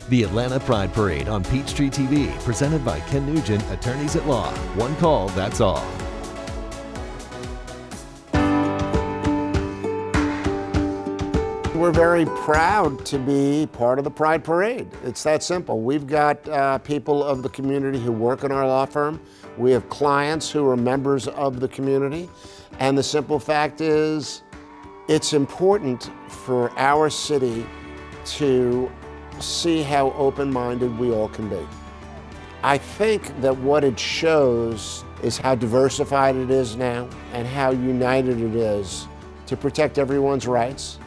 The Atlanta Pride Parade on Peachtree TV, presented by Ken Nugent, Attorneys at Law. One call, that's all. We're very proud to be part of the Pride Parade. It's that simple. We've got people of the community who work in our law firm. We have clients who are members of the community. And the simple fact is, it's important for our city to see how open-minded we all can be. I think that what it shows is how diversified it is now and how united it is to protect everyone's rights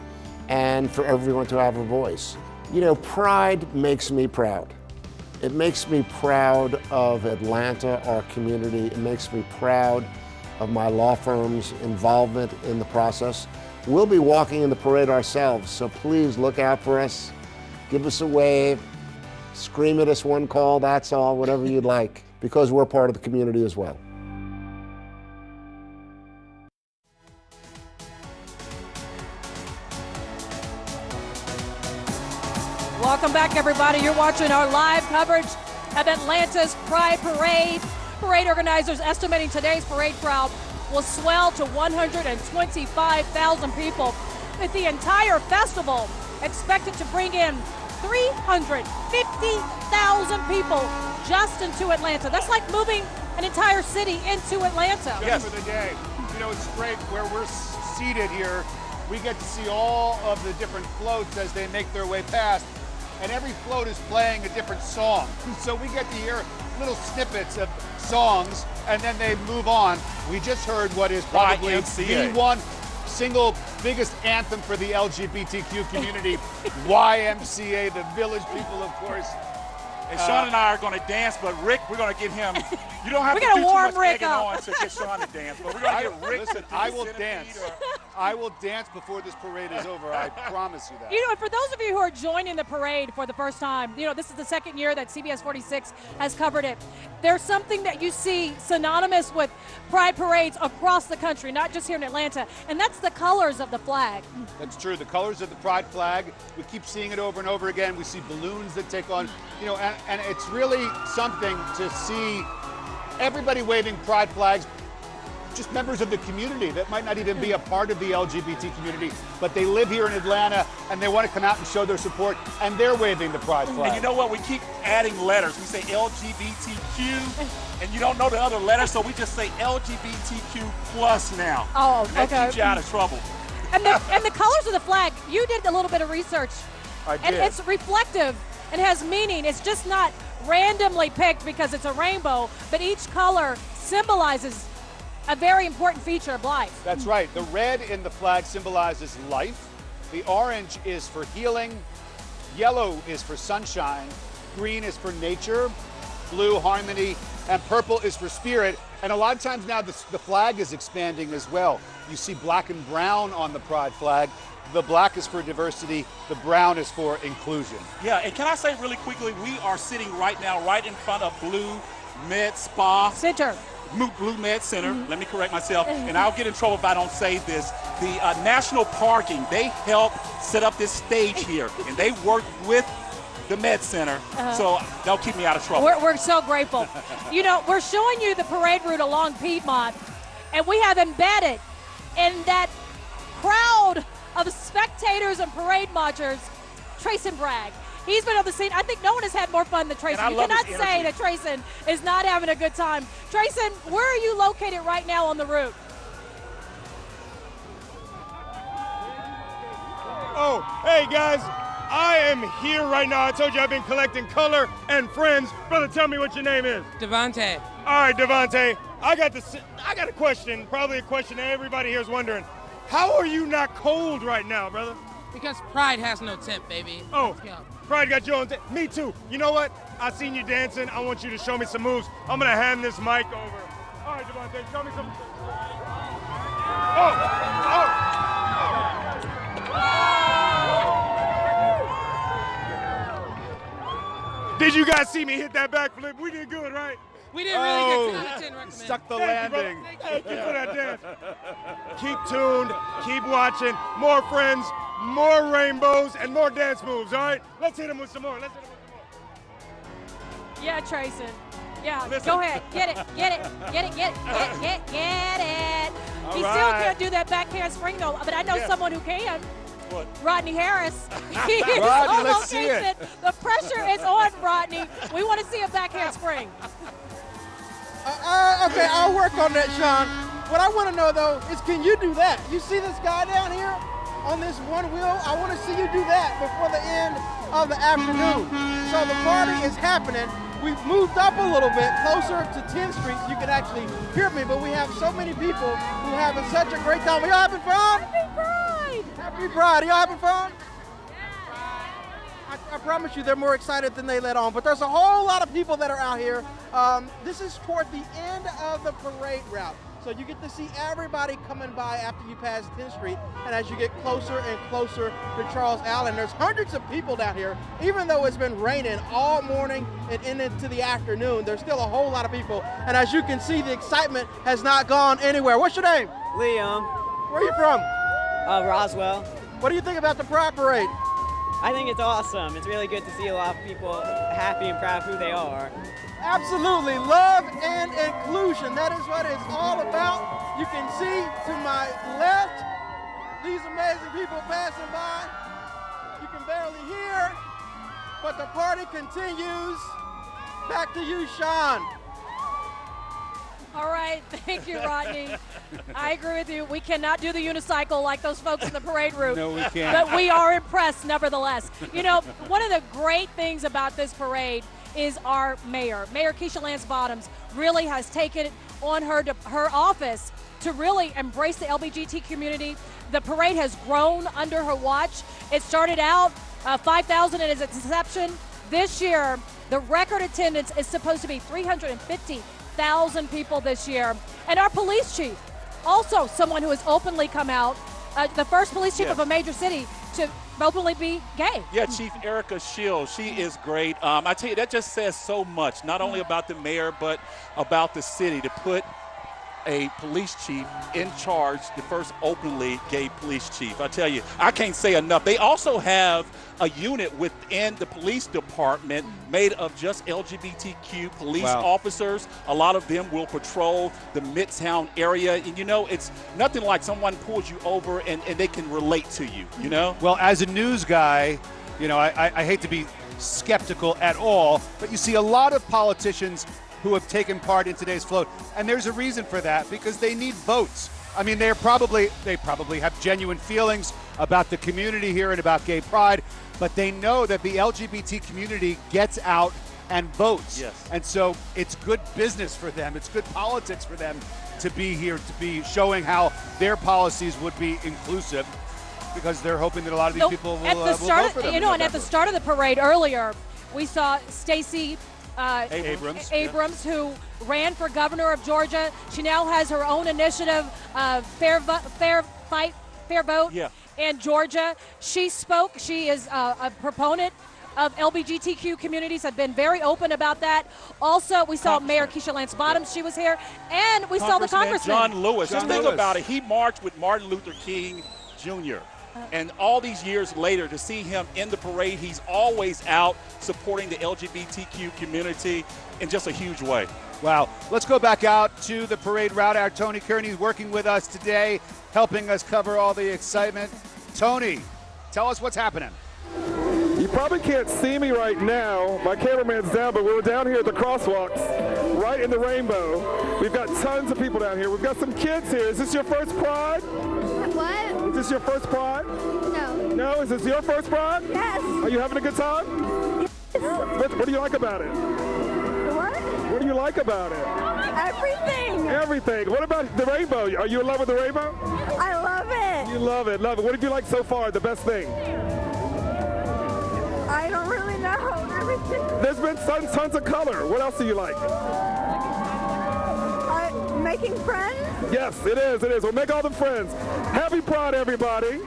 and for everyone to have a voice. You know, pride makes me proud. It makes me proud of Atlanta, our community. It makes me proud of my law firm's involvement in the process. We'll be walking in the parade ourselves, so please look out for us. Give us a wave, scream at us, one call, that's all, whatever you'd like, because we're part of the community as well. Welcome back, everybody. You're watching our live coverage of Atlanta's Pride Parade. Parade organizers estimating today's parade crowd will swell to 125,000 people, with the entire festival expected to bring in 350,000 people just into Atlanta. That's like moving an entire city into Atlanta. Yes, for the day. You know, it's great where we're seated here. We get to see all of the different floats as they make their way past, and every float is playing a different song. So we get to hear little snippets of songs, and then they move on. We just heard what is probably the one single biggest anthem for the LGBTQ community, YMCA, the Village People, of course. And Sean and I are going to dance, but Rick, we're going to get him. You don't have to do too much egging on to get Sean to dance, but we're going to get Rick. Listen, I will dance. I will dance before this parade is over. I promise you that. You know, for those of you who are joining the parade for the first time, you know, this is the second year that CBS 46 has covered it. There's something that you see synonymous with Pride parades across the country, not just here in Atlanta, and that's the colors of the flag. That's true. The colors of the Pride flag, we keep seeing it over and over again. We see balloons that take on, you know, and it's really something to see everybody waving Pride flags, just members of the community that might not even be a part of the LGBT community, but they live here in Atlanta and they want to come out and show their support, and they're waving the Pride flag. And you know what? We keep adding letters. We say LGBTQ, and you don't know the other letters, so we just say LGBTQ plus now. Oh, and that keeps you out of trouble. And the colors of the flag, you did a little bit of research. I did. And it's reflective and has meaning. It's just not randomly picked because it's a rainbow, but each color symbolizes a very important feature of life. That's right. The red in the flag symbolizes life. The orange is for healing. Yellow is for sunshine. Green is for nature. Blue, harmony. And purple is for spirit. And a lot of times now the flag is expanding as well. You see black and brown on the Pride flag. The black is for diversity, the brown is for inclusion. Yeah, and can I say really quickly, we are sitting right now right in front of Blue Med Spa. Center. Blue Med Center, let me correct myself, and I'll get in trouble if I don't say this. The National Parking, they help set up this stage here, and they work with the Med Center, so they'll keep me out of trouble. We're so grateful. You know, we're showing you the parade route along Piedmont, and we have embedded in that crowd of spectators and parade marchers, Trayson Bragg. He's been on the scene. I think no one has had more fun than Trayson. You cannot say that Trayson is not having a good time. Trayson, where are you located right now on the route? Oh, hey guys, I am here right now. I told you I've been collecting color and friends. Brother, tell me what your name is. Devontae. All right, Devontae, I got a question, probably a question that everybody here is wondering. How are you not cold right now, brother? Because Pride has no temp, baby. Oh, Let's go. Pride got your own temp. Me too. You know what? I seen you dancing. I want you to show me some moves. I'm going to hand this mic over. All right, Devontae, show me some. Oh. Did you guys see me hit that backflip? We did good, right? We did really good. 10 out of 10 recommend. Stuck the Thank landing. You, Thank you for that dance. Keep tuned, keep watching. More friends, more rainbows, and more dance moves, all right? Let's hit them with some more. Let's hit them with some more. Yeah, Trayson. Yeah, Listen. go ahead. Get it. All He still right. can't do that backhand spring, though, but I know Yeah. someone who can. What? Rodney Harris. He is Rodney, on let's see location. it. The pressure is on, Rodney. We want to see a backhand spring. Okay, I'll work on that, Sean. What I want to know, though, is can you do that? You see this guy down here on this one wheel? I want to see you do that before the end of the afternoon. So the party is happening. We've moved up a little bit closer to 10th Street. You can actually hear me, but we have so many people who are having such a great time. Are y'all having fun? Happy Pride! Happy Pride. Are y'all having fun? I promise you they're more excited than they let on, but there's a whole lot of people that are out here. This is toward the end of the parade route. So you get to see everybody coming by after you pass 10th Street, and as you get closer and closer to Charles Allen, there's hundreds of people down here. Even though it's been raining all morning and into the afternoon, there's still a whole lot of people. And as you can see, the excitement has not gone anywhere. What's your name? Liam, Where are you from? Roswell. What do you think about the Pride Parade? I think it's awesome. It's really good to see a lot of people happy and proud of who they are. Absolutely, love and inclusion. That is what it's all about. You can see to my left these amazing people passing by. You can barely hear, but the party continues. Back to you, Sean. All right, thank you, Rodney. I agree with you. We cannot do the unicycle like those folks in the parade route. No, we can't. But we are impressed nevertheless. You know, one of the great things about this parade is our mayor. Mayor Keisha Lance Bottoms really has taken it on her office to really embrace the LGBT community. The parade has grown under her watch. It started out 5,000 at its inception. This year, the record attendance is supposed to be 350,000 people this year. And our police chief, also someone who has openly come out, the first police chief of a major city to openly be gay. Yeah, Chief Erica Shields, she is great. I tell you, that just says so much, not only about the mayor, but about the city, to put a police chief in charge, the first openly gay police chief. I tell you, I can't say enough. They also have a unit within the police department made of just LGBTQ police officers. A lot of them will patrol the Midtown area. And you know, it's nothing like someone pulls you over and they can relate to you, you know? Well, as a news guy, you know, I hate to be skeptical at all, but you see a lot of politicians who have taken part in today's float, and there's a reason for that, because they need votes. I mean, they probably have genuine feelings about the community here and about gay pride, but they know that the LGBT community gets out and votes. Yes. And so it's good business for them. It's good politics for them to be here, to be showing how their policies would be inclusive, because they're hoping that a lot of these people will vote for them. You know, and at the start of the parade earlier, we saw Stacey Abrams, who ran for governor of Georgia. She now has her own initiative, Fair Vote in Georgia. She spoke. She is a proponent of LGBTQ communities, have been very open about that. Also, we saw Mayor Keisha Lance Bottoms. She was here. And we saw the Congressman. John Lewis. Just think about it. He marched with Martin Luther King Jr. And all these years later, to see him in the parade, he's always out supporting the LGBTQ community in just a huge way. Wow. Let's go back out to the parade route. Our Tony Kearney is working with us today, helping us cover all the excitement. Tony, tell us what's happening. You probably can't see me right now. My cameraman's down, but we're down here at the crosswalks, right in the rainbow. We've got tons of people down here. We've got some kids here. Is this your first Pride? What? Is this your first Pride? No. No? Is this your first Pride? Yes. Are you having a good time? Yes. What do you like about it? What? What do you like about it? Everything. Everything. What about the rainbow? Are you in love with the rainbow? I love it. You love it. Love it. What have you liked so far? The best thing? I don't really know. Everything. There's been tons of color. What else do you like? Making friends? Yes, it is. It is. Well, make all the friends. Happy Pride, everybody.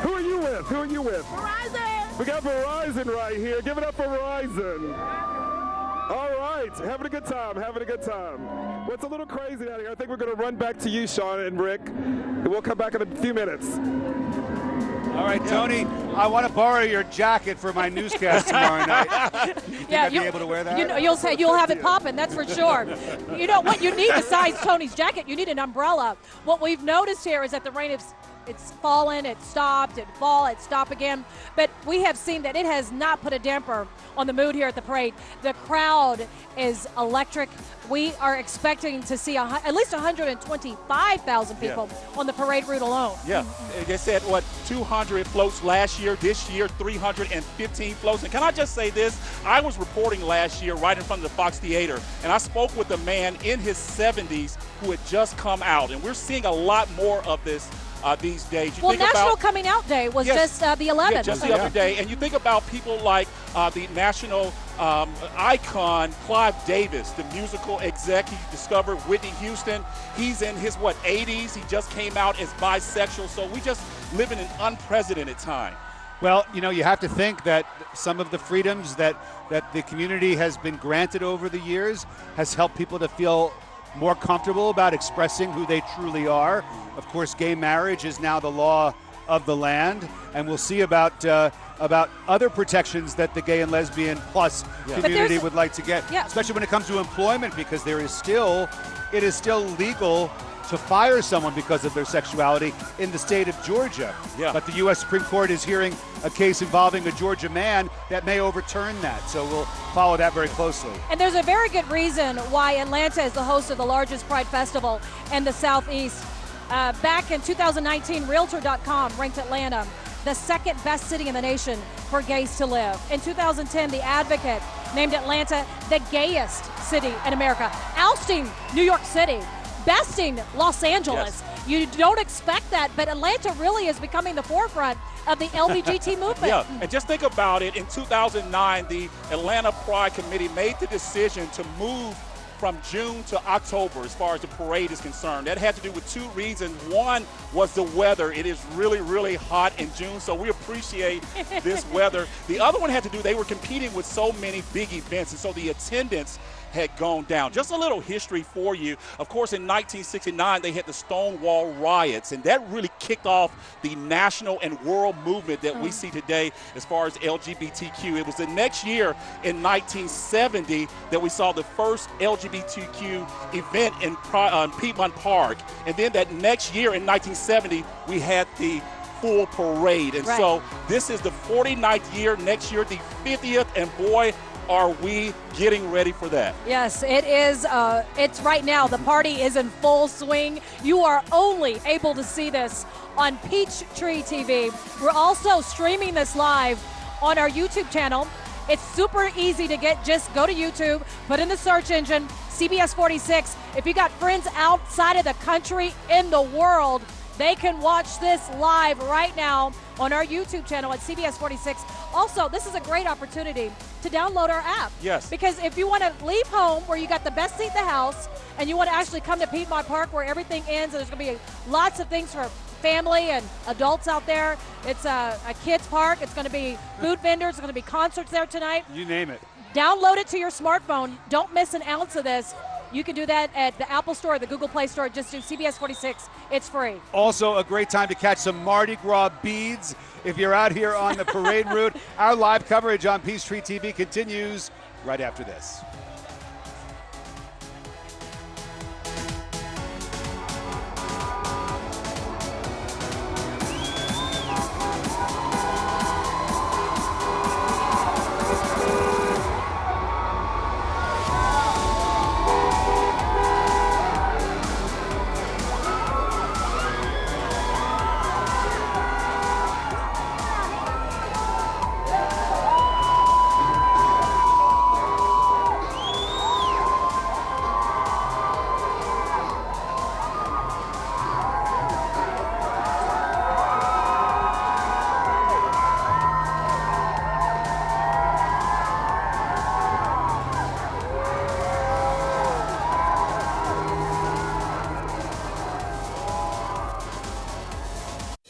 Who are you with? Who are you with? Verizon. We got Verizon right here. Give it up for Verizon. All right. Having a good time. Having a good time. Well, it's a little crazy down here. I think we're going to run back to you, Sean and Rick. And we'll come back in a few minutes. All right, Tony, I want to borrow your jacket for my newscast tomorrow night. You think I'd be able to wear that? You know, you'll have it popping, that's for sure. You know what you need besides Tony's jacket? You need an umbrella. What we've noticed here is that the rain it's fallen, it stopped, it fall, it stopped again. But we have seen that it has not put a damper on the mood here at the parade. The crowd is electric. We are expecting to see at least 125,000 people on the parade route alone. Yeah, they said, 200 floats last year. This year, 315 floats. And can I just say this? I was reporting last year right in front of the Fox Theater, and I spoke with a man in his 70s who had just come out. And we're seeing a lot more of this these days. Well, National Coming Out Day was just the 11th. Yeah, just the other day. And you think about people like the national icon Clive Davis, the musical exec. He discovered Whitney Houston. He's in his, 80s. He just came out as bisexual. So we just live in an unprecedented time. Well, you have to think that some of the freedoms that the community has been granted over the years has helped people to feel more comfortable about expressing who they truly are. Of course, gay marriage is now the law of the land, and we'll see about other protections that the gay and lesbian plus community would like to get, especially when it comes to employment, because it is still legal to fire someone because of their sexuality in the state of Georgia. Yeah. But the U.S. Supreme Court is hearing a case involving a Georgia man that may overturn that. So we'll follow that very closely. And there's a very good reason why Atlanta is the host of the largest Pride Festival in the Southeast. Back in 2019, Realtor.com ranked Atlanta the second best city in the nation for gays to live. In 2010, The Advocate named Atlanta the gayest city in America, ousting New York City, besting Los Angeles. Yes. You don't expect that, but Atlanta really is becoming the forefront of the LGBT movement. Yeah, and just think about it. In 2009, the Atlanta Pride Committee made the decision to move from June to October as far as the parade is concerned. That had to do with two reasons. One was the weather. It is really, really hot in June, so we appreciate this weather. The other one had to do, they were competing with so many big events, and so the attendance had gone down. Just a little history for you. Of course, in 1969, they had the Stonewall riots, and that really kicked off the national and world movement that we see today as far as LGBTQ. It was the next year in 1970 that we saw the first LGBTQ event in Piedmont Park. And then that next year in 1970, we had the full parade. And so this is the 49th year, next year the 50th, and boy, are we getting ready for that. Yes, it is. It's right now. The party is in full swing. You are only able to see this on Peachtree TV. We're also streaming this live on our YouTube channel. It's super easy to get. Just go to YouTube, put in the search engine, CBS 46. If you got friends outside of the country, in the world, they can watch this live right now on our YouTube channel at CBS 46. Also, this is a great opportunity to download our app. Yes. Because if you want to leave home where you got the best seat in the house and you want to actually come to Piedmont Park where everything ends, and there's going to be lots of things for family and adults out there. It's a kids park. It's going to be food vendors. It's going to be concerts there tonight. You name it. Download it to your smartphone. Don't miss an ounce of this. You can do that at the Apple Store, the Google Play Store. Just do CBS 46. It's free. Also a great time to catch some Mardi Gras beads if you're out here on the parade route. Our live coverage on Peachtree TV continues right after this.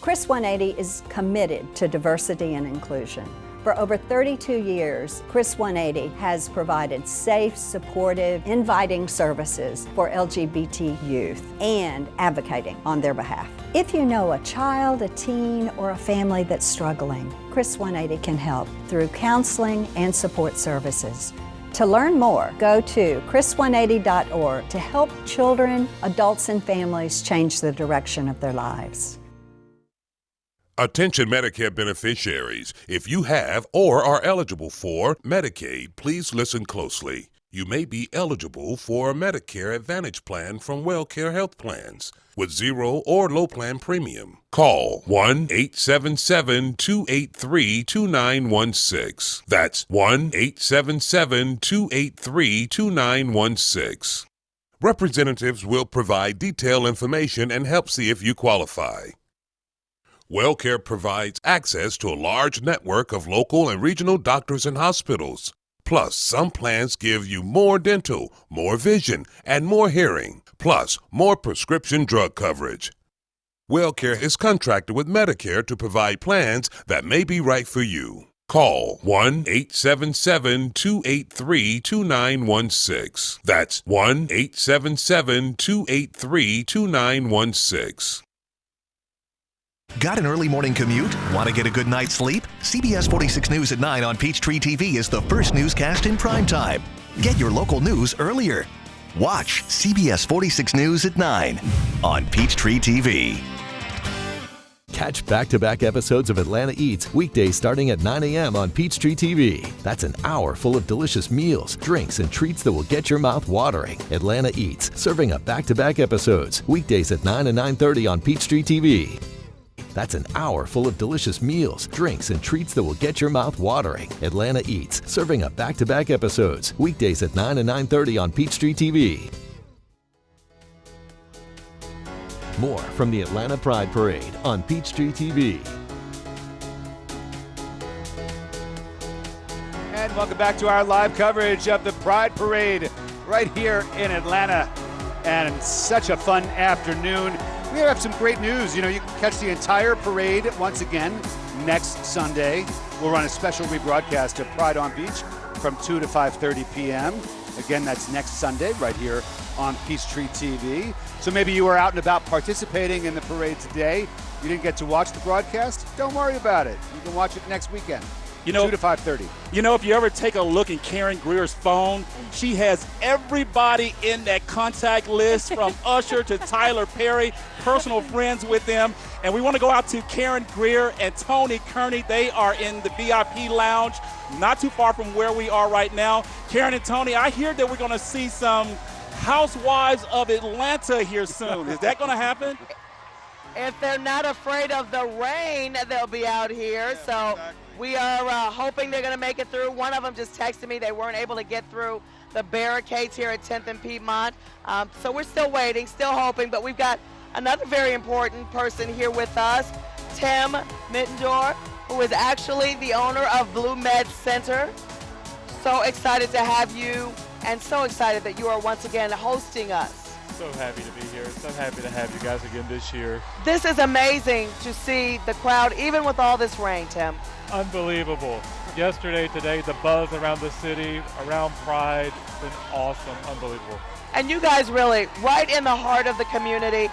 Chris 180 is committed to diversity and inclusion. For over 32 years, Chris 180 has provided safe, supportive, inviting services for LGBT youth and advocating on their behalf. If you know a child, a teen, or a family that's struggling, Chris 180 can help through counseling and support services. To learn more, go to chris180.org to help children, adults, and families change the direction of their lives. Attention Medicare beneficiaries. If you have or are eligible for Medicaid, please listen closely. You may be eligible for a Medicare Advantage plan from WellCare Health Plans with zero or low plan premium. Call 1-877-283-2916. That's 1-877-283-2916. Representatives will provide detailed information and help see if you qualify. WellCare provides access to a large network of local and regional doctors and hospitals. Plus, some plans give you more dental, more vision, and more hearing, plus more prescription drug coverage. WellCare is contracted with Medicare to provide plans that may be right for you. Call 1-877-283-2916. That's 1-877-283-2916. Got an early morning commute? Want to get a good night's sleep? CBS 46 News at 9 on Peachtree TV is the first newscast in prime time. Get your local news earlier. Watch CBS 46 News at 9 on Peachtree TV. Catch back-to-back episodes of Atlanta Eats weekdays starting at 9 a.m. on Peachtree TV. That's an hour full of delicious meals, drinks, and treats that will get your mouth watering. Atlanta Eats, serving up back-to-back episodes weekdays at 9 and 9:30 on Peachtree TV. That's an hour full of delicious meals, drinks, and treats that will get your mouth watering. Atlanta Eats, serving up back-to-back episodes weekdays at 9 and 9:30 on Peachtree TV. More from the Atlanta Pride Parade on Peachtree TV. And welcome back to our live coverage of the Pride Parade right here in Atlanta. And such a fun afternoon. We have some great news. You know, you can catch the entire parade once again next Sunday. We'll run a special rebroadcast of Pride on Beach from 2 to 5:30 p.m. Again, that's next Sunday right here on Peachtree TV. So maybe you were out and about participating in the parade today. You didn't get to watch the broadcast? Don't worry about it. You can watch it next weekend. 2 to 5:30. You know, if you ever take a look at Karen Greer's phone, she has everybody in that contact list from Usher to Tyler Perry, personal friends with them. And we want to go out to Karen Greer and Tony Kearney. They are in the VIP lounge, not too far from where we are right now. Karen and Tony, I hear that we're going to see some Housewives of Atlanta here soon. Is that going to happen? If they're not afraid of the rain, they'll be out here. So we are hoping they're going to make it through. One of them just texted me they weren't able to get through the barricades here at 10th and Piedmont. So we're still waiting, still hoping. But we've got another very important person here with us, Tim Mittendorf, who is actually the owner of Blue Med Center. So excited to have you, and so excited that you are once again hosting us. So happy to be here. So happy to have you guys again this year. This is amazing to see the crowd, even with all this rain, Tim. Unbelievable. Yesterday, today, the buzz around the city, around Pride, been awesome. Unbelievable. And you guys really, right in the heart of the community.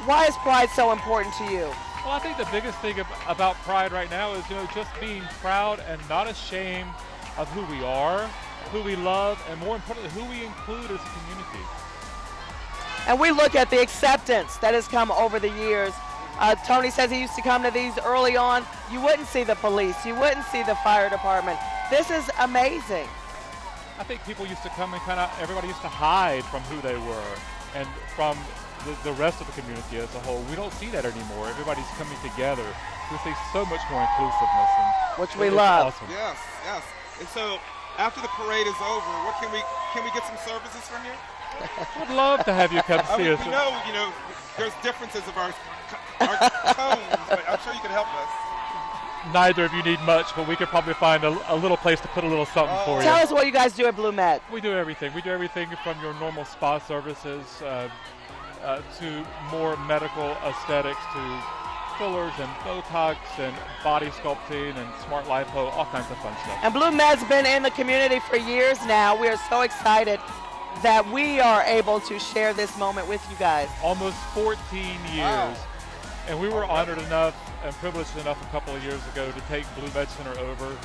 Why is Pride so important to you? Well, I think the biggest thing about Pride right now is, just being proud and not ashamed of who we are, who we love, and more importantly, who we include as a community. And we look at the acceptance that has come over the years. Tony says he used to come to these early on. You wouldn't see the police. You wouldn't see the fire department. This is amazing. I think people used to come and everybody used to hide from who they were and from the rest of the community as a whole. We don't see that anymore. Everybody's coming together. We see so much more inclusiveness. Which we love. Awesome. Yes, yes. And so after the parade is over, can we get some services from you? Would love to have you come see us. We know, there's differences of our tones, but I'm sure you can help us. Neither of you need much, but we could probably find a little place to put a little something for you. Tell us what you guys do at Blue Med. We do everything. We do everything from your normal spa services to more medical aesthetics to fillers and Botox and body sculpting and smart lipo, all kinds of fun stuff. And Blue Med's been in the community for years now. We are so excited that we are able to share this moment with you guys. Almost 14 years. Wow. And we were honored enough and privileged enough a couple of years ago to take Blue Med Center over.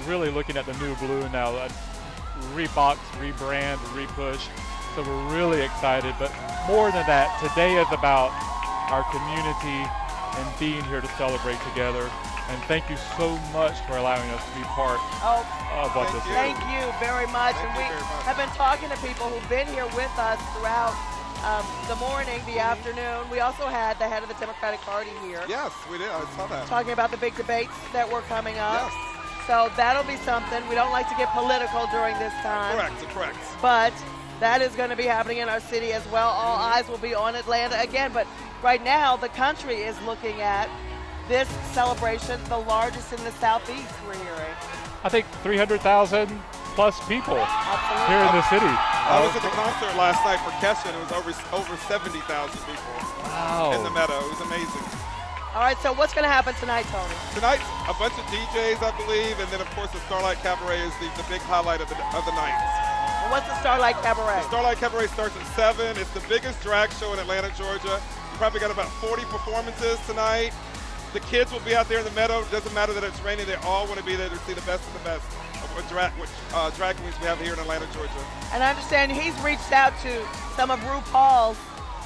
Really looking at the new blue now, rebox, rebrand, repush. So we're really excited. But more than that, today is about our community and being here to celebrate together. And thank you so much for allowing us to be part of what this is. Thank you very much. And we have been talking to people who've been here with us throughout the morning, the afternoon. We also had the head of the Democratic Party here. Yes, we did. I saw that. Talking about the big debates that were coming up. Yes. So that'll be something. We don't like to get political during this time. Correct. But that is going to be happening in our city as well. All eyes will be on Atlanta again. But right now, the country is looking at this celebration, the largest in the Southeast, we're hearing. I think 300,000 plus people here in the city. I was at the concert last night for Kesha, and it was over 70,000 people. Wow. In the meadow. It was amazing. All right, so what's going to happen tonight, Tony? Tonight, a bunch of DJs, I believe, and then, of course, the Starlight Cabaret is the big highlight of the night. And what's the Starlight Cabaret? The Starlight Cabaret starts at 7. It's the biggest drag show in Atlanta, Georgia. We probably got about 40 performances tonight. The kids will be out there in the meadow. It doesn't matter that it's raining. They all want to be there to see the best of the best of what drag queens we have here in Atlanta, Georgia. And I understand he's reached out to some of RuPaul's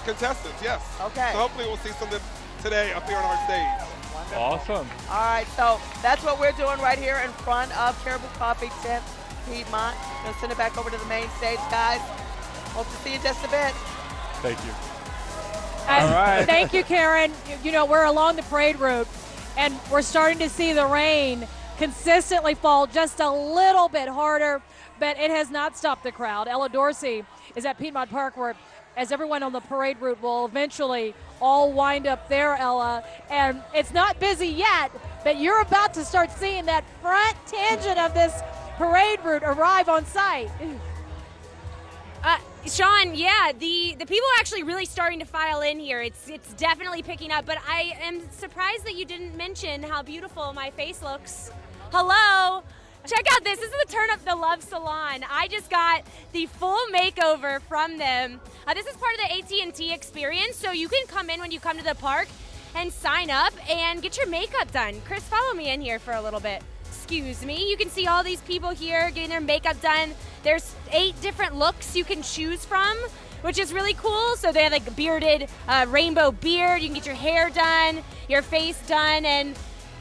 contestants, yes. Okay. So hopefully we'll see something today up here on our stage. Awesome. All right, so that's what we're doing right here in front of Caribou Coffee 10th Piedmont. Gonna send it back over to the main stage, guys. Hope to see you in just a bit. Thank you. All right. Thank you, Karen. You know, we're along the parade route, and we're starting to see the rain consistently fall just a little bit harder, but it has not stopped the crowd. Ella Dorsey is at Piedmont Park, where as everyone on the parade route will eventually all wind up there, Ella. And it's not busy yet, but you're about to start seeing that front tangent of this parade route arrive on site. Sean, yeah, the people are actually really starting to file in here. It's definitely picking up, but I am surprised that you didn't mention how beautiful my face looks. Hello. Check out this. This is the Turn Up the Love Salon. I just got the full makeover from them. This is part of the AT&T experience, so you can come in when you come to the park and sign up and get your makeup done. Chris, follow me in here for a little bit. Excuse me. You can see all these people here getting their makeup done. There's 8 different looks you can choose from, which is really cool. So they have like a bearded rainbow beard. You can get your hair done, your face done, and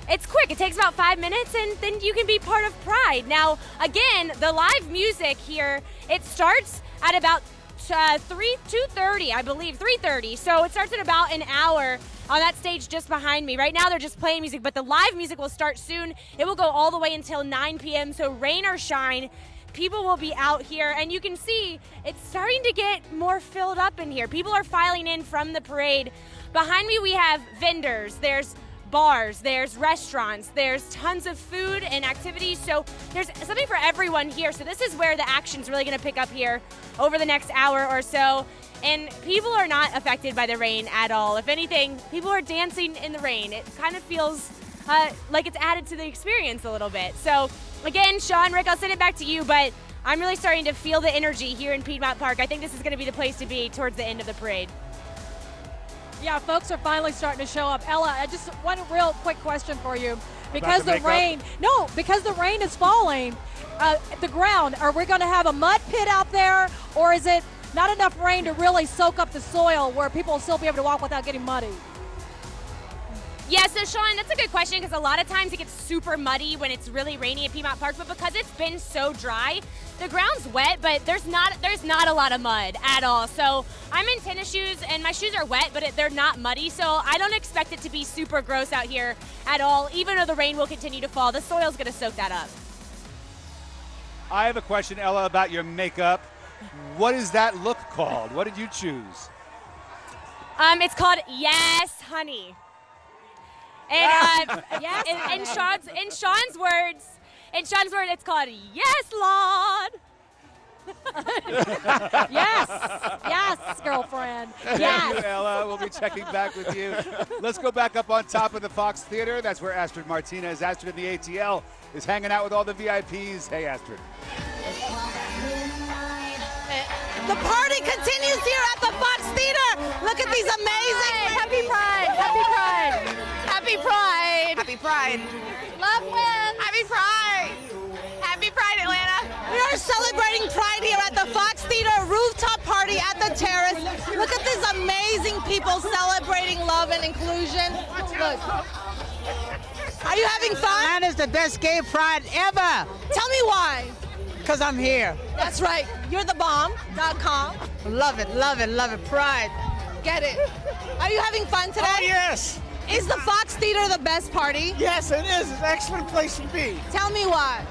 it's quick. It takes about 5 minutes, and then you can be part of Pride. Now, again, the live music here, it starts at about 2:30, I believe, 3:30. So it starts at about an hour on that stage just behind me. Right now, they're just playing music, but the live music will start soon. It will go all the way until 9 p.m., so rain or shine, people will be out here, and you can see it's starting to get more filled up in here. People are filing in from the parade. Behind me, we have vendors. There's bars, there's restaurants, there's tons of food and activities, so there's something for everyone here. So this is where the action's really going to pick up here over the next hour or so, and people are not affected by the rain at all. If anything, people are dancing in the rain. It kind of feels like it's added to the experience a little bit. So again, Sean, Rick, I'll send it back to you, but I'm really starting to feel the energy here in Piedmont Park. I think this is going to be the place to be towards the end of the parade. Yeah, folks are finally starting to show up. Ella, I just one real quick question for you. Because the rain is falling, the ground, are we going to have a mud pit out there, or is it not enough rain to really soak up the soil where people will still be able to walk without getting muddy? Yeah, so Sean, that's a good question, because a lot of times it gets super muddy when it's really rainy at Piedmont Park, but because it's been so dry, the ground's wet, but there's not a lot of mud at all. So I'm in tennis shoes, and my shoes are wet, but they're not muddy, so I don't expect it to be super gross out here at all. Even though the rain will continue to fall, the soil's going to soak that up. I have a question, Ella, about your makeup. What is that look called? What did you choose? It's called Yes, Honey. And in Sean's words, it's called Yes, Lord. Yes, girlfriend. Thank Yes. you, Ella. We'll be checking back with you. Let's go back up on top of the Fox Theater. That's where Astrid Martinez, Astrid in the ATL, is hanging out with all the VIPs. Hey, Astrid. The party continues here at the Fox Theater. Look at these amazing. Happy Pride! Happy Pride! Happy Pride! Happy Pride. Love wins! Happy Pride. Happy Pride, Atlanta. We are celebrating Pride here at the Fox Theater rooftop party at the Terrace. Look at these amazing people celebrating love and inclusion. Look. Are you having fun? Atlanta's the best gay pride ever. Tell me why. Because I'm here. That's right. You're the bomb.com. Love it, love it, love it. Pride. Get it. Are you having fun today? Oh, yes. Is the Fox Theater the best party? Yes, it is. It's an excellent place to be. Tell me why.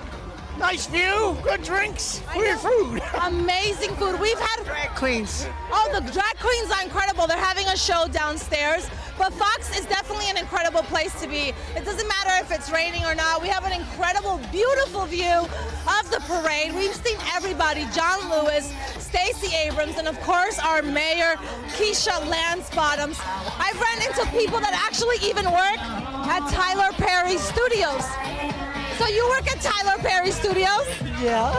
Nice view, good drinks, weird food. Amazing food. We've had drag queens. Oh, the drag queens are incredible. They're having a show downstairs. But Fox is definitely an incredible place to be. It doesn't matter if it's raining or not. We have an incredible, beautiful view of the parade. We've seen everybody, John Lewis, Stacey Abrams, and of course our mayor, Keisha Lance Bottoms. I've run into people that actually even work at Tyler Perry Studios. So you work at Tyler Perry Studios? Yeah.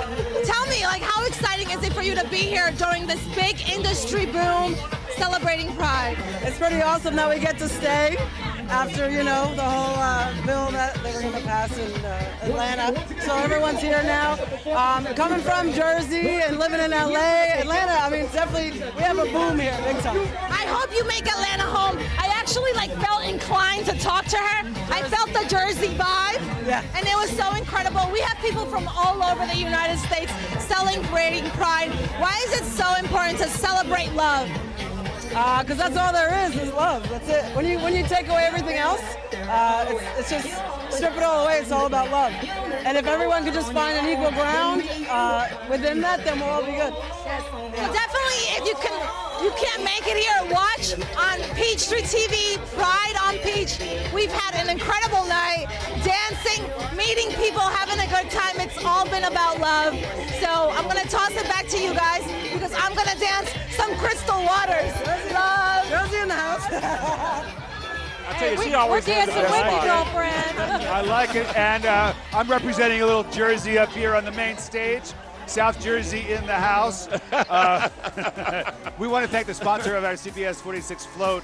Tell me, like, how exciting is it for you to be here during this big industry boom celebrating Pride? It's pretty awesome that we get to stay after, you know, the whole bill that they were going to pass in Atlanta. So everyone's here now. Coming from Jersey and living in LA, Atlanta, I mean, definitely, we have a boom here, big time. I hope you make Atlanta home. I actually felt inclined to talk to her. I felt the Jersey vibe, and it was so incredible. We have people from all over the United States celebrating Pride. Why is it so important to celebrate love? Because that's all there is love. That's it. When you take away everything else, it's just strip it all away. It's all about love. And if everyone could just find an equal ground within that, then we'll all be good. Well, definitely, if you can't make it here, watch on Peachtree TV, Pride on Peach. We've had an incredible night, dancing, meeting people, having a good time. It's all been about love. So I'm gonna toss it back to you guys because I'm gonna dance some Crystal Waters. Love. Josie in the house. I'll tell you, she always We're dancing with you, girlfriend. I like it, and I'm representing a little Jersey up here on the main stage. South Jersey in the house. We want to thank the sponsor of our CBS 46 float.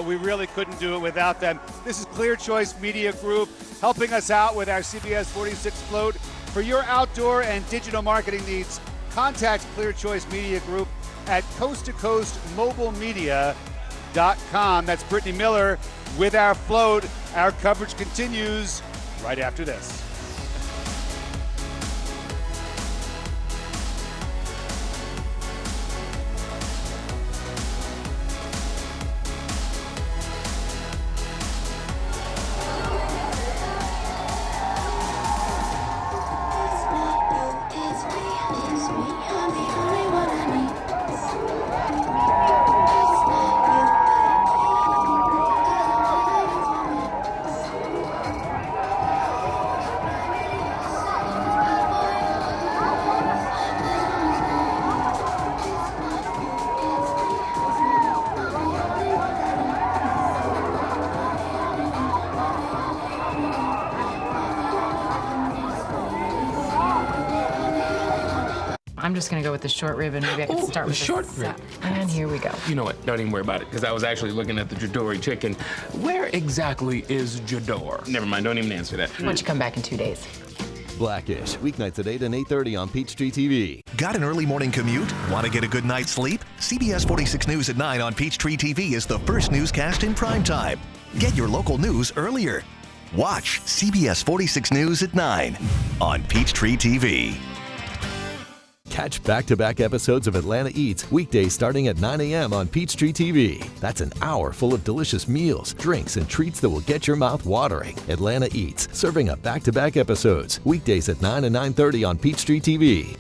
We really couldn't do it without them. This is Clear Choice Media Group helping us out with our CBS 46 float. For your outdoor and digital marketing needs, contact Clear Choice Media Group at coasttocoastmobilemedia.com. That's Brittany Miller with our float. Our coverage continues right after this. I'm just gonna go with the short rib, and maybe I can start with the short rib. And here we go. You know what? Don't even worry about it, because I was actually looking at the Jadori chicken. Where exactly is Jador? Never mind. Don't even answer that. Why don't you come back in 2 days? Blackish, weeknights at 8 and 8:30 on Peachtree TV. Got an early morning commute? Want to get a good night's sleep? CBS 46 News at 9 on Peachtree TV is the first newscast in prime time. Get your local news earlier. Watch CBS 46 News at 9 on Peachtree TV. Catch back-to-back episodes of Atlanta Eats weekdays starting at 9 a.m. on Peachtree TV. That's an hour full of delicious meals, drinks, and treats that will get your mouth watering. Atlanta Eats, serving up back-to-back episodes weekdays at 9 and 9:30 on Peachtree TV.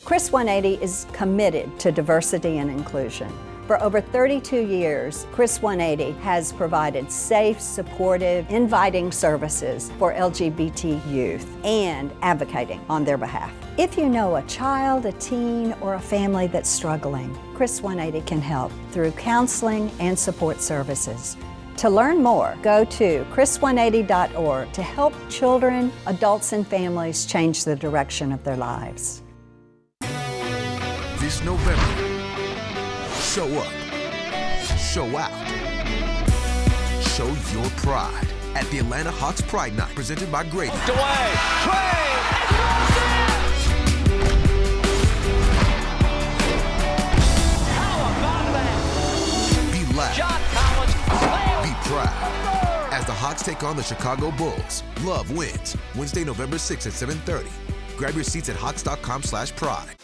Chris 180 is committed to diversity and inclusion. For over 32 years, Chris 180 has provided safe, supportive, inviting services for LGBT youth and advocating on their behalf. If you know a child, a teen, or a family that's struggling, Chris 180 can help through counseling and support services. To learn more, go to chris180.org to help children, adults, and families change the direction of their lives. This November, show up, show out, show your pride at the Atlanta Hawks Pride Night, presented by Grady. Away, Trey! Be loud, be proud. As the Hawks take on the Chicago Bulls, love wins. Wednesday, November 6th at 7:30. Grab your seats at hawks.com/pride.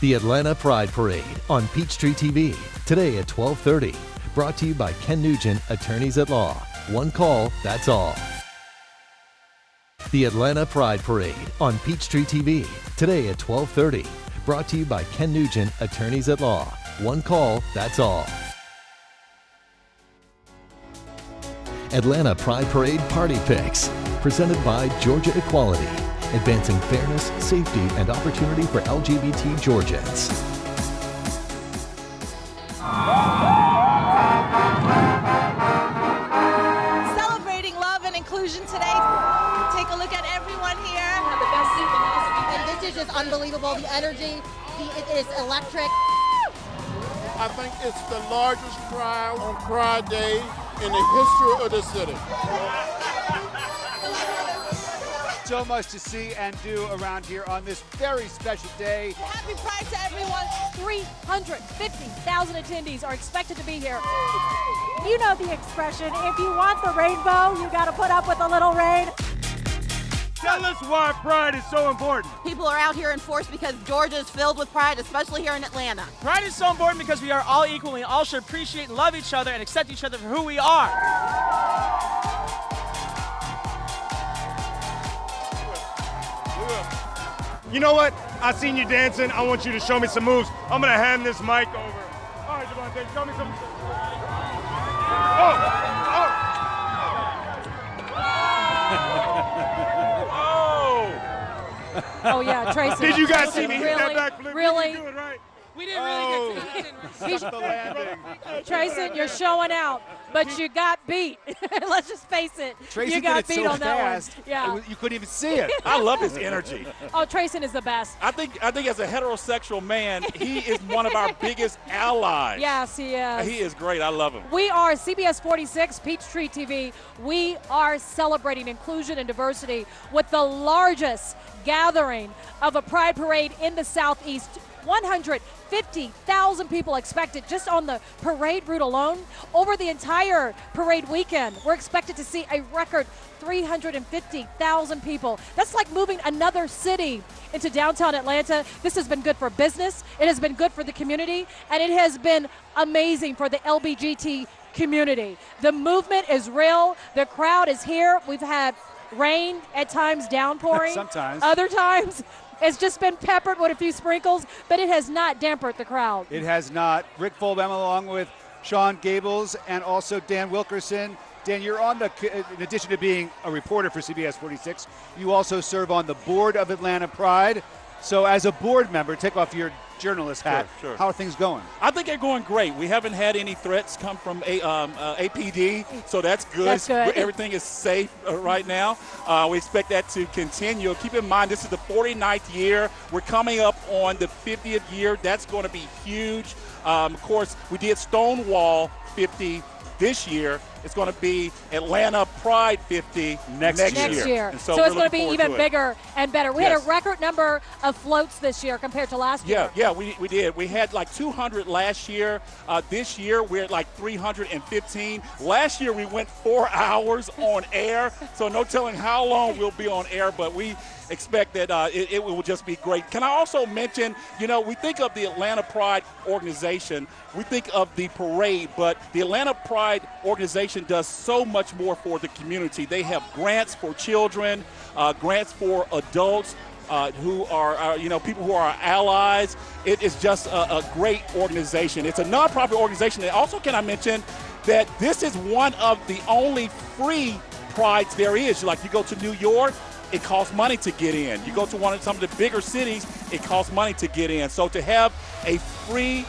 The Atlanta Pride Parade on Peachtree TV, today at 12:30. Brought to you by Ken Nugent, Attorneys at Law. One call, that's all. The Atlanta Pride Parade on Peachtree TV, today at 12:30. Brought to you by Ken Nugent, Attorneys at Law. One call, that's all. Atlanta Pride Parade Party Picks, presented by Georgia Equality. Advancing fairness, safety, and opportunity for LGBT Georgians. Celebrating love and inclusion today. Take a look at everyone here. And this is just unbelievable. The energy, it is electric. I think it's the largest crowd on Pride Day in the history of the city. So much to see and do around here on this very special day. Happy Pride to everyone. 350,000 attendees are expected to be here. You know the expression, if you want the rainbow, you got to put up with a little rain. Tell us why Pride is so important. People are out here in force because Georgia is filled with pride, especially here in Atlanta. Pride is so important because we are all equal. We all should appreciate and love each other and accept each other for who we are. You know what? I seen you dancing. I want you to show me some moves. I'm going to hand this mic over. All right, Devontae, show me some. Oh yeah, Tracy. Did you guys see me hit really, that backflip? Really? You do it right. We didn't really get to He's, the landing. Tracy, you're showing out, but you got beat. Let's just face it. Tracy you got did it beat so on fast, that one. Yeah. you couldn't even see it. I love his energy. Oh, Tracy is the best. I think as a heterosexual man, he is one of our biggest allies. Yes, he is. He is great. I love him. We are CBS 46, Peachtree TV. We are celebrating inclusion and diversity with the largest gathering of a Pride Parade in the Southeast. 150,000 people expected just on the parade route alone. Over the entire parade weekend, we're expected to see a record 350,000 people. That's like moving another city into downtown Atlanta. This has been good for business. It has been good for the community, and it has been amazing for the LGBT community. The movement is real. The crowd is here. We've had rain, at times downpouring. Sometimes. Other times, it's just been peppered with a few sprinkles, but it has not dampened the crowd. It has not. Rick Fulbem along with Sean Gables and also Dan Wilkerson. Dan, you're on in addition to being a reporter for CBS 46, you also serve on the board of Atlanta Pride. So as a board member, take off your journalist hat. Sure. How are things going? I think they're going great. We haven't had any threats come from APD, so that's good. That's good. Everything is safe right now. We expect that to continue. Keep in mind, this is the 49th year. We're coming up on the 50th year. That's going to be huge. Of course, we did Stonewall 50 this year. it's going to be Atlanta Pride 50 next year. And so it's going to be even bigger and better. We had a record number of floats this year compared to last year. Yeah, we did. We had like 200 last year. This year, we're at like 315. Last year, we went 4 hours on air, so no telling how long we'll be on air, but we expect that it will just be great. Can I also mention, we think of the Atlanta Pride organization, we think of the parade, but the Atlanta Pride organization does so much more for the community. They have grants for children, grants for adults, who are, people who are our allies. It is just a great organization. It's a nonprofit organization. And also, can I mention that this is one of the only free prides there is. Like, you go to New York, it costs money to get in. You go to some of the bigger cities, it costs money to get in. So to have a free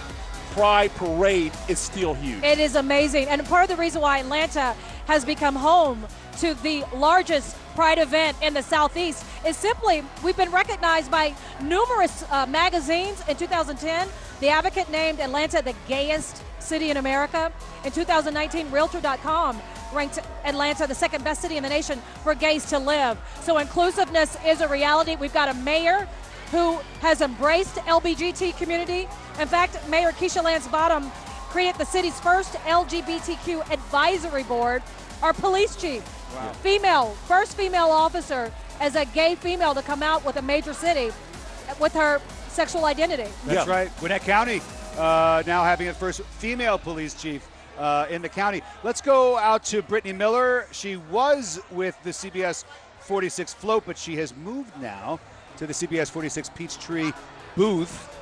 Pride parade is still huge. It is amazing. And part of the reason why Atlanta has become home to the largest Pride event in the Southeast is simply we've been recognized by numerous magazines. In 2010, The Advocate named Atlanta the gayest city in America. In 2019, Realtor.com ranked Atlanta the second best city in the nation for gays to live. So inclusiveness is a reality. We've got a mayor who has embraced LBGT community. In fact, Mayor Keisha Lance Bottom created the city's first LGBTQ advisory board. Our police chief, first female officer as a gay female to come out with a major city with her sexual identity. That's right. Gwinnett County now having its first female police chief in the county. Let's go out to Brittany Miller. She was with the CBS 46 float, but she has moved now to the CBS 46 Peachtree booth,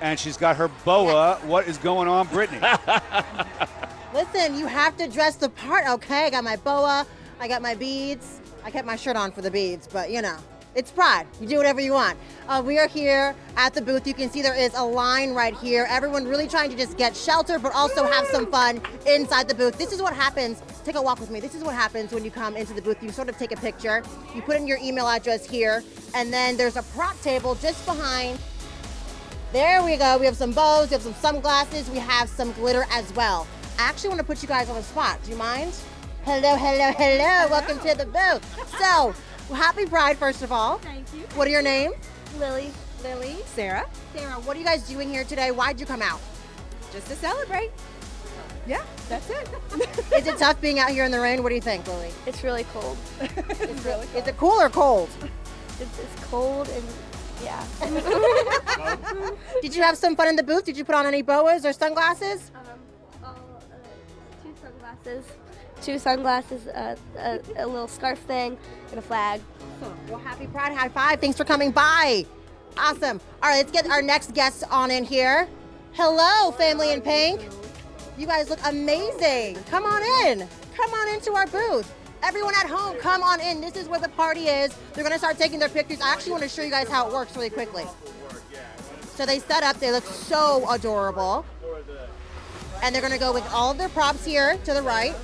and she's got her boa. What is going on, Brittany? Listen, you have to dress the part, okay? I got my boa, I got my beads. I kept my shirt on for the beads, but it's Pride. You do whatever you want. We are here at the booth. You can see there is a line right here. Everyone really trying to just get shelter, but also have some fun inside the booth. This is what happens. Take a walk with me. This is what happens when you come into the booth. You sort of take a picture. You put in your email address here, and then there's a prop table just behind. There we go. We have some bows. We have some sunglasses. We have some glitter as well. I actually want to put you guys on the spot. Do you mind? Hello, hello, hello. Welcome to the booth. So, happy Pride, first of all. Thank you. What are your names? Lily. Lily. Sarah. Sarah, what are you guys doing here today? Why'd you come out? Just to celebrate. Yeah, that's it. Is it tough being out here in the rain? What do you think, Lily? It's really cold. It's really cold. Is it cool or cold? It's cold and yeah. Did you have some fun in the booth? Did you put on any boas or sunglasses? Two sunglasses, a little scarf thing, and a flag. Well, happy Pride, high five. Thanks for coming by. Awesome. All right, let's get our next guests on in here. Hello, family in pink. You guys look amazing. Come on in. Come on into our booth. Everyone at home, come on in. This is where the party is. They're gonna start taking their pictures. I actually want to show you guys how it works really quickly. So they set up, they look so adorable. And they're gonna go with all of their props here to the right.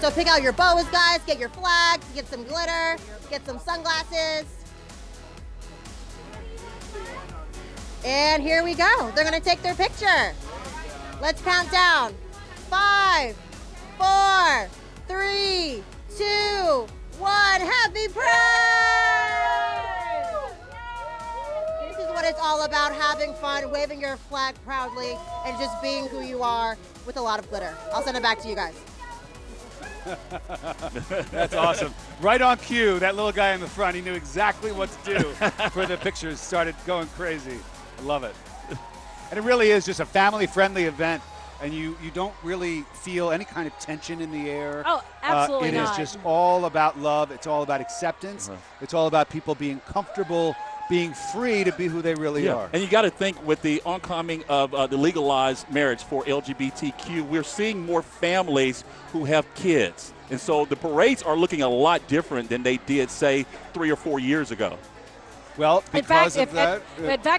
So pick out your bows, guys, get your flags, get some glitter, get some sunglasses. And here we go. They're gonna take their picture. Let's count down. 5, 4, 3, 2, 1. Happy Pride! This is what it's all about, having fun, waving your flag proudly, and just being who you are with a lot of glitter. I'll send it back to you guys. That's awesome. Right on cue, that little guy in the front, he knew exactly what to do for the pictures started going crazy. I love it. And it really is just a family-friendly event, and you don't really feel any kind of tension in the air. Oh, absolutely It not. is just all about love. It's all about acceptance. It's all about people being comfortable, being free to be who they really are. And you got to think with the oncoming of the legalized marriage for LGBTQ, we're seeing more families who have kids. And so the parades are looking a lot different than they did, say, 3 or 4 years ago. Well, because in fact,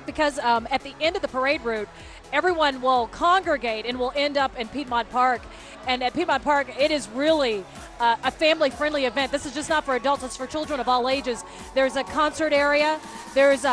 because at the end of the parade route, everyone will congregate and will end up in Piedmont Park. And at Piedmont Park, it is really a family-friendly event. This is just not for adults, it's for children of all ages. There's a concert area. There's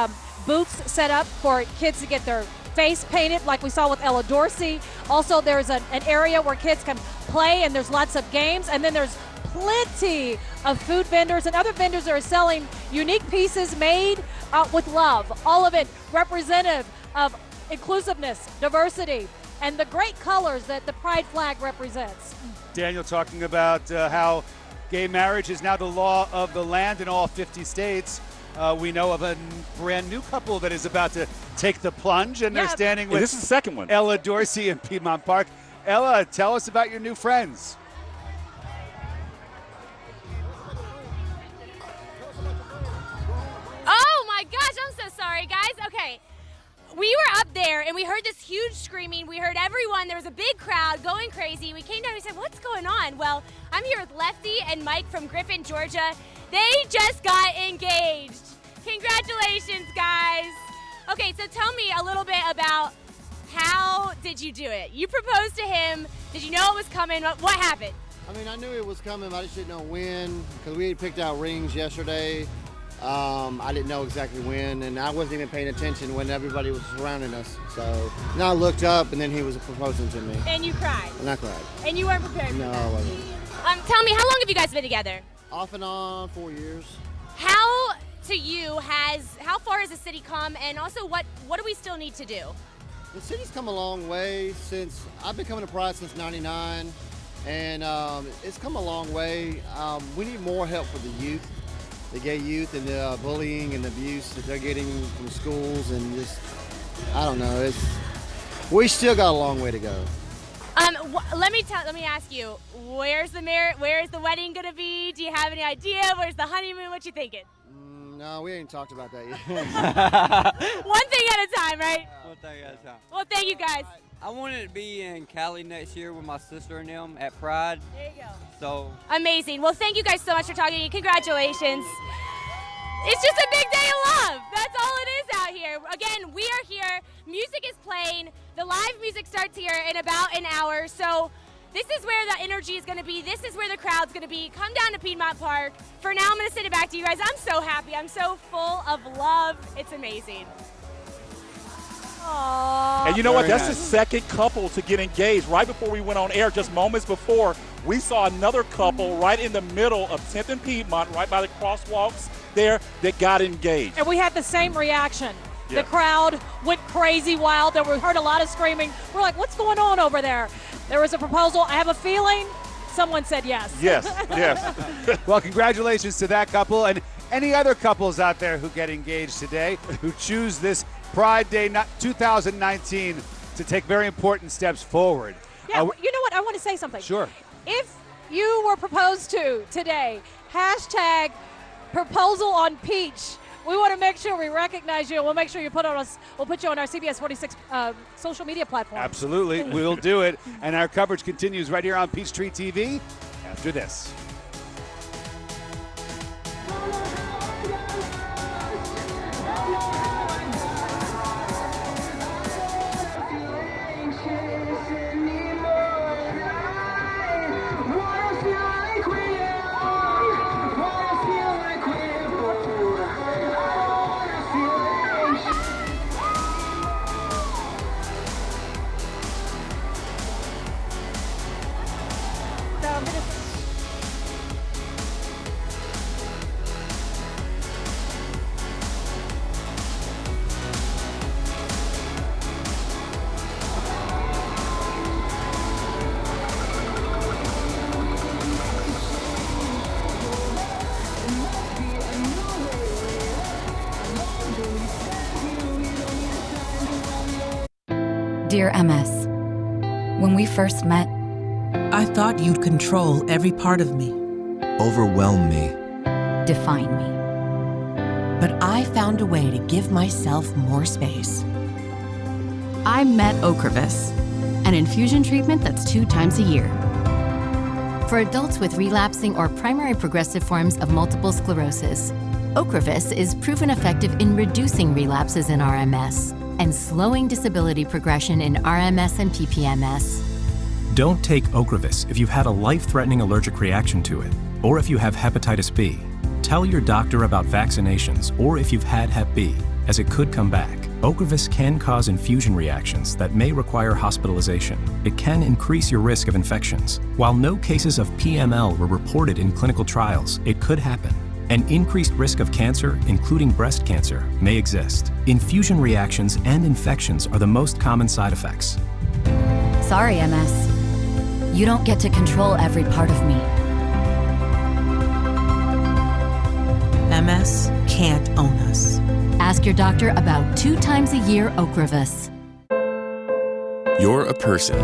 booths set up for kids to get their face painted like we saw with Ella Dorsey. Also, there's an area where kids can play, and there's lots of games, and then there's plenty of food vendors and other vendors that are selling unique pieces made with love. All of it representative of inclusiveness, diversity, and the great colors that the pride flag represents. Daniel talking about how gay marriage is now the law of the land in all 50 states. We know of a brand new couple that is about to take the plunge, and they're standing with this is the second one. Ella Dorsey in Piedmont Park. Ella, tell us about your new friends. Oh my gosh, I'm so sorry, guys. Okay. We were up there and we heard this huge screaming. We heard everyone. There was a big crowd going crazy. We came down and we said, what's going on? Well, I'm here with Lefty and Mike from Griffin, Georgia. They just got engaged. Congratulations, guys. Okay, so tell me a little bit about how did you do it? You proposed to him. Did you know it was coming? What happened? I mean, I knew it was coming. I just didn't know when, because we had picked out rings yesterday. I didn't know exactly when, and I wasn't even paying attention when everybody was surrounding us. So then I looked up, and then he was proposing to me. And you cried. And I cried. And you weren't prepared for No, that. I wasn't. Tell me, how long have you guys been together? Off and on, 4 years. How far has the city come, and also what do we still need to do? The city's come a long way since I've been coming to Pride since '99, and it's come a long way. We need more help for the youth, the gay youth, and the bullying and abuse that they're getting from schools, and just, I don't know. We still got a long way to go. Let me ask you, where's the wedding gonna be? Do you have any idea? Where's the honeymoon? What you thinking? No, we ain't talked about that yet. One thing at a time, right? One thing at a time. Well, thank you guys. I wanted to be in Cali next year with my sister and them at Pride. There you go. So Amazing. Well, thank you guys so much for talking to me. Congratulations. It's just a big day of love. That's all it is out here. Again, we are here. Music is playing. The live music starts here in about an hour. So this is where the energy is going to be. This is where the crowd's going to be. Come down to Piedmont Park. For now, I'm going to send it back to you guys. I'm so happy. I'm so full of love. It's amazing. Aww. And you know what? That's the second couple to get engaged. Right before we went on air, just moments before, we saw another couple right in the middle of 10th and Piedmont, right by the crosswalks there, that got engaged. And we had the same reaction. Yeah. The crowd went crazy wild. We heard a lot of screaming. We're like, what's going on over there? There was a proposal. I have a feeling someone said yes. Yes, yes. Well, congratulations to that couple and any other couples out there who get engaged today, who choose this Pride Day 2019 to take very important steps forward. Yeah, you know what? I want to say something. Sure. If you were proposed to today, hashtag proposal on Peach. We want to make sure we recognize you. We'll make sure we'll put you on our CBS 46 social media platform. Absolutely. We'll do it. And our coverage continues right here on Peachtree TV after this. Dear MS, when we first met, I thought you'd control every part of me. Overwhelm me. define me. But I found a way to give myself more space. I met Ocrevus, an infusion treatment that's 2 times a year. For adults with relapsing or primary progressive forms of multiple sclerosis, Ocrevus is proven effective in reducing relapses in RMS and slowing disability progression in RMS and PPMS. Don't take Ocrevus if you've had a life-threatening allergic reaction to it, or if you have hepatitis B. Tell your doctor about vaccinations or if you've had Hep B, as it could come back. Ocrevus can cause infusion reactions that may require hospitalization. It can increase your risk of infections. While no cases of PML were reported in clinical trials, it could happen. An increased risk of cancer, including breast cancer, may exist. Infusion reactions and infections are the most common side effects. Sorry, MS. You don't get to control every part of me. MS can't own us. Ask your doctor about 2 times a year Ocrevus. You're a person,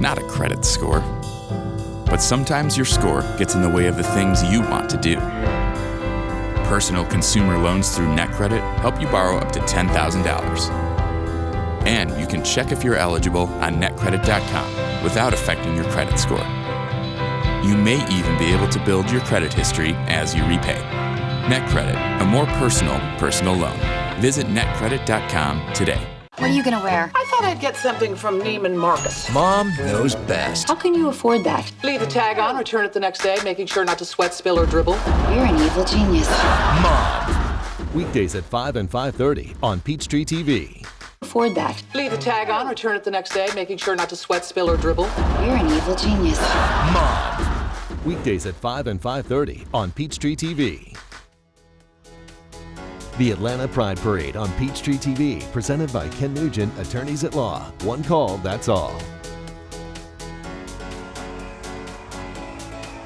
not a credit score. But sometimes your score gets in the way of the things you want to do. Personal consumer loans through NetCredit help you borrow up to $10,000. And you can check if you're eligible on netcredit.com without affecting your credit score. You may even be able to build your credit history as you repay. NetCredit, a more personal loan. Visit netcredit.com today. What are you gonna wear? I thought I'd get something from Neiman Marcus. Mom knows best. How can you afford that? Leave the tag on, return it the next day, making sure not to sweat, spill, or dribble. You're an evil genius. Mom. Weekdays at 5 and 5:30 on Peachtree TV. Afford that. Leave the tag on, return it the next day, making sure not to sweat, spill, or dribble. You're an evil genius. Mom. Weekdays at 5 and 5:30 on Peachtree TV. The Atlanta Pride Parade on Peachtree TV, presented by Ken Nugent, Attorneys at Law. One call, that's all.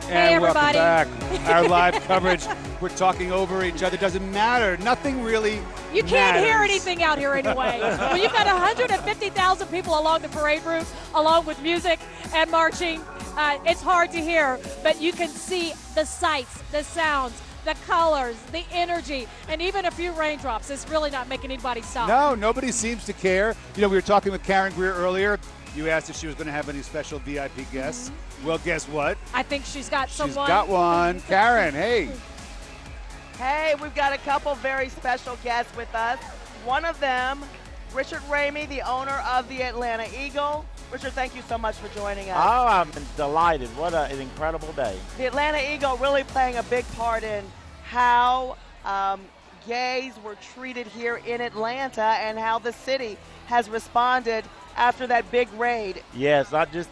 Hey, And welcome everybody. back. Our live coverage. We're talking over each other. Doesn't matter. Nothing really You can't hear matters. anything out here anyway. Well, you've got 150,000 people along the parade route, along with music and marching. It's hard to hear, but you can see the sights, the sounds, the colors, the energy, and even a few raindrops. It's really not making anybody stop. No, nobody seems to care. You know, we were talking with Karen Greer earlier. You asked if she was going to have any special VIP guests. Well, guess what? I think she's got someone. She's got one. Karen, hey. Hey, we've got a couple very special guests with us. One of them, Richard Ramey, the owner of the Atlanta Eagle. Richard, thank you so much for joining us. Oh, I'm delighted. What an incredible day. The Atlanta Eagle really playing a big part in how gays were treated here in Atlanta and how the city has responded after that big raid. Yes, not just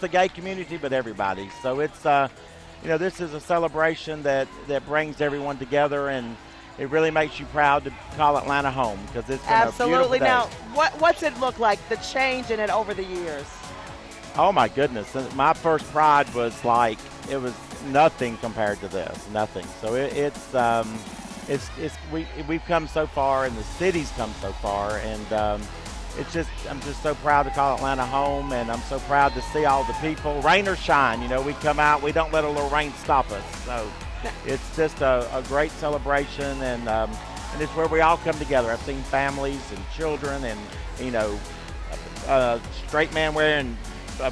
the gay community, but everybody. So it's you know, this is a celebration that brings everyone together, and it really makes you proud to call Atlanta home, because it's been Absolutely. a beautiful day. Now, what's it look like, the change in it over the years? Oh my goodness! My first Pride was like, it was nothing compared to this, nothing. So we've come so far, and the city's come so far, and I'm just so proud to call Atlanta home, and I'm so proud to see all the people, rain or shine. You know, we come out, we don't let a little rain stop us. So it's just a great celebration, and it's where we all come together. I've seen families and children, and you know, straight man wearing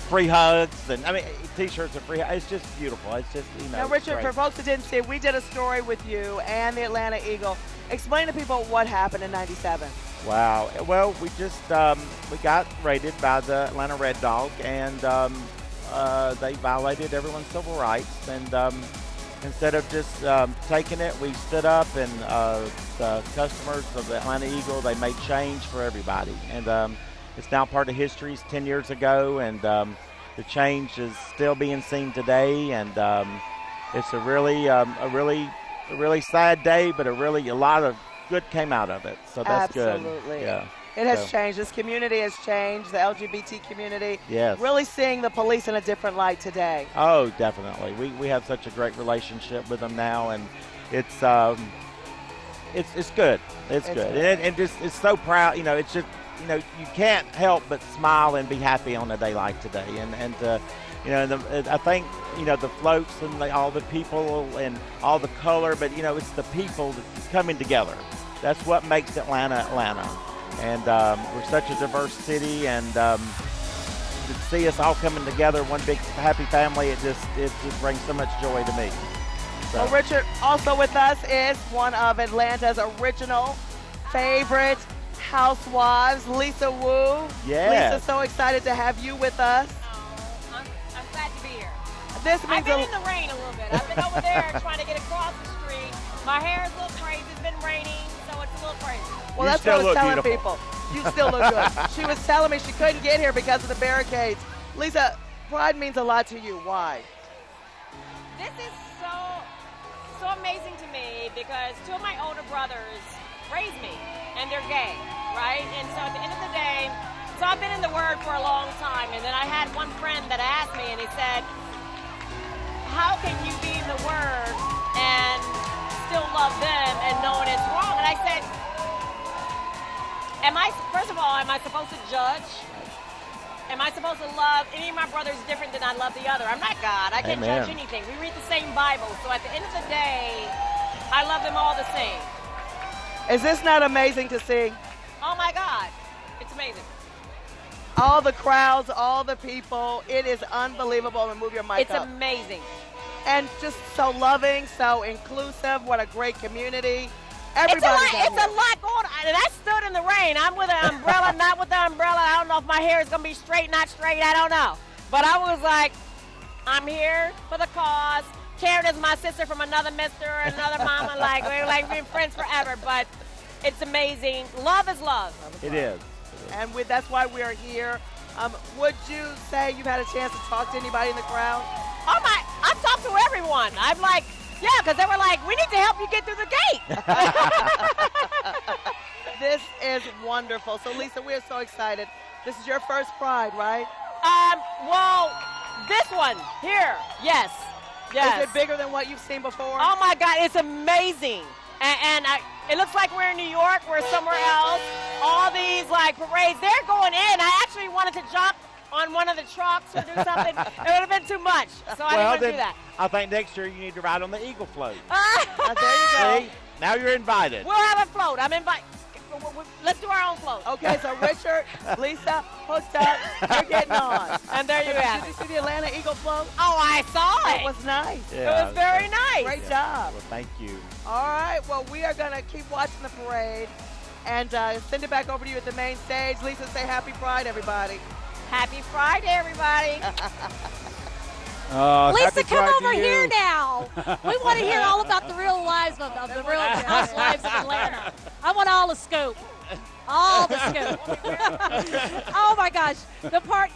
free hugs, and I mean, T-shirts are free. It's just beautiful. It's just, you know. Now, Richard, great. for folks that didn't see it, we did a story with you and the Atlanta Eagle. Explain to people what happened in '97. Wow. Well, we just we got raided by the Atlanta Red Dog, and they violated everyone's civil rights. And instead of just taking it, we stood up, and the customers of the Atlanta Eagle, they made change for everybody. And it's now part of history. It's 10 years ago, and the change is still being seen today. And it's a really sad day, but a lot of good came out of it. So that's good. Absolutely. Yeah. It has changed. This community has changed. The LGBT community. Yes. Really seeing the police in a different light today. Oh, definitely. We have such a great relationship with them now, and it's good. It's good. And just it's so proud. You know, it's just, you know, you can't help but smile and be happy on a day like today. And you know, I think, you know, the floats and all the people and all the color, but, you know, it's the people that's coming together. That's what makes Atlanta, Atlanta. And we're such a diverse city, and to see us all coming together, one big happy family, it just brings so much joy to me. So. Well, Richard, also with us is one of Atlanta's original favorite housewives, Lisa Wu. Yeah. Lisa, so excited to have you with us. I'm glad to be here. This means I've been in the rain a little bit. I've been over there trying to get across the street My hair is a little crazy. It's been raining, so it's a little crazy. Well, that's what I was telling people. You still look good. She was telling me she couldn't get here because of the barricades. Lisa, Pride means a lot to you. Why? This is so amazing to me because two of my older brothers raised me, and they're gay, right? And so at the end of the day, so I've been in the Word for a long time, and then I had one friend that asked me, and he said, how can you be in the Word and still love them and knowing it's wrong? And I said, first of all, am I supposed to judge? Am I supposed to love any of my brothers different than I love the other? I'm not God. I can't judge anything. We read the same Bible. So at the end of the day, I love them all the same. Is this not amazing to see? Oh, my God. It's amazing. All the crowds, all the people. It is unbelievable. And move your mic up. It's amazing. And just so loving, so inclusive. What a great community. Everybody's it's a lot going on. And I stood in the rain. I'm with an umbrella, not with the umbrella. I don't know if my hair is going to be straight, not straight. I don't know. But I was like, I'm here for the cause. Karen is my sister from another mister, another mama. We've been friends forever. But it's amazing. Love is love. It is. And that's why we are here. Would you say you've had a chance to talk to anybody in the crowd? Oh, my. I've talked to everyone. I'm like, yeah, because they were like, we need to help you get through the gate. This is wonderful. So, Lisa, we are so excited. This is your first Pride, right? Well, this one here, yes. Is it bigger than what you've seen before? Oh, my God, it's amazing. And it looks like we're in New York. We're somewhere else. All these, parades, they're going in. I actually wanted to jump on one of the trucks or do something. It would have been too much, so I didn't want to do that. I think next year you need to ride on the Eagle float. There you go. See? Now you're invited. We'll have a float. I'm invited. Let's do our own float. Okay, so Richard, Lisa, hooked up. You're getting on. And there you have it. Did you see the Atlanta Eagle float? Oh, I saw it. It was nice. Yeah, it was very nice. Great job. Well, thank you. All right, well, we are going to keep watching the parade and send it back over to you at the main stage. Lisa, say happy Pride, everybody. Happy Friday, everybody. Lisa, come over here now. We want to hear all about the real lives of the real housewives of Atlanta. I want all the scoop. All the scoop. Oh, my gosh. The part.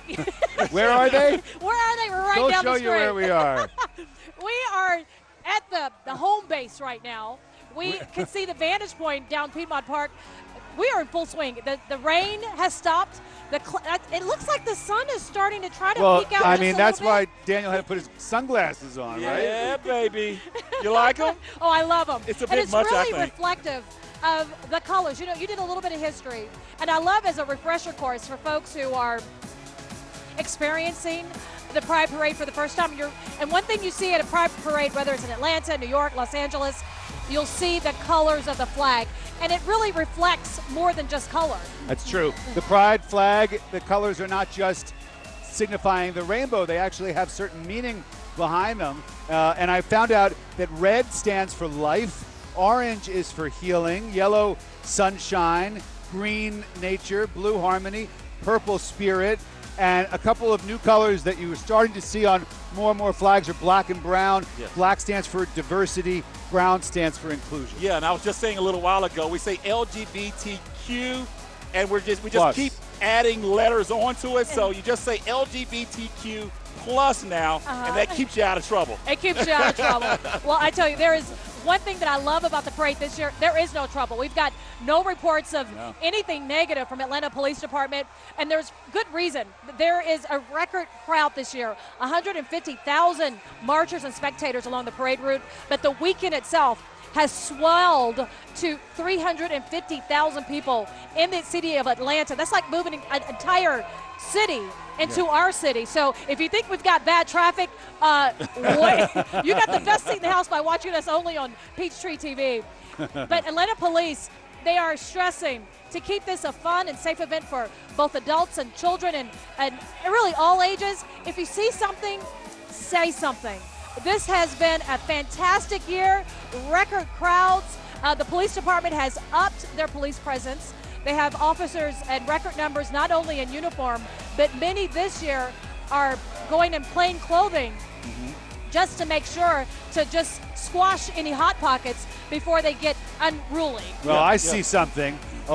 Where are they? Where are they? We're right Go down the show street. you where we are. We are at the home base right now. We can see the vantage point down Piedmont Park. We are in full swing. The rain has stopped. It looks like the sun is starting to try to peek out. I mean, that's why Daniel had to put his sunglasses on, right? Yeah, baby. You like them? Oh, I love them. It's a bit and it's much, I really think. reflective of the colors. You know, you did a little bit of history. And I love as a refresher course for folks who are experiencing the Pride Parade for the first time. And one thing you see at a Pride Parade, whether it's in Atlanta, New York, Los Angeles, you'll see the colors of the flag. And it really reflects more than just color. That's true. The Pride flag, the colors are not just signifying the rainbow. They actually have certain meaning behind them. And I found out that red stands for life, orange is for healing, yellow, sunshine, green, nature, blue, harmony, purple, spirit, and a couple of new colors that you are starting to see on more and more flags are black and brown. Yes. Black stands for diversity, brown stands for inclusion. Yeah, and I was just saying a little while ago, we say LGBTQ, and we just Plus. keep adding letters onto it. So you just say LGBTQ plus now, and that keeps you out of trouble. It keeps you out of trouble. Well, I tell you, there is one thing that I love about the parade this year. There is no trouble. We've got no reports of anything negative from Atlanta Police Department, and there's good reason. There is a record crowd this year, 150,000 marchers and spectators along the parade route, but the weekend itself has swelled to 350,000 people in the city of Atlanta. That's like moving an entire city into our city. So if you think we've got bad traffic, you got the best seat in the house by watching us only on Peachtree TV. But Atlanta Police, they are stressing to keep this a fun and safe event for both adults and children and really all ages. If you see something, say something. This has been a fantastic year, record crowds. The police department has upped their police presence. They have officers and record numbers not only in uniform, but many this year are going in plain clothing just to make sure to just squash any hot pockets before they get unruly. Well, I see something.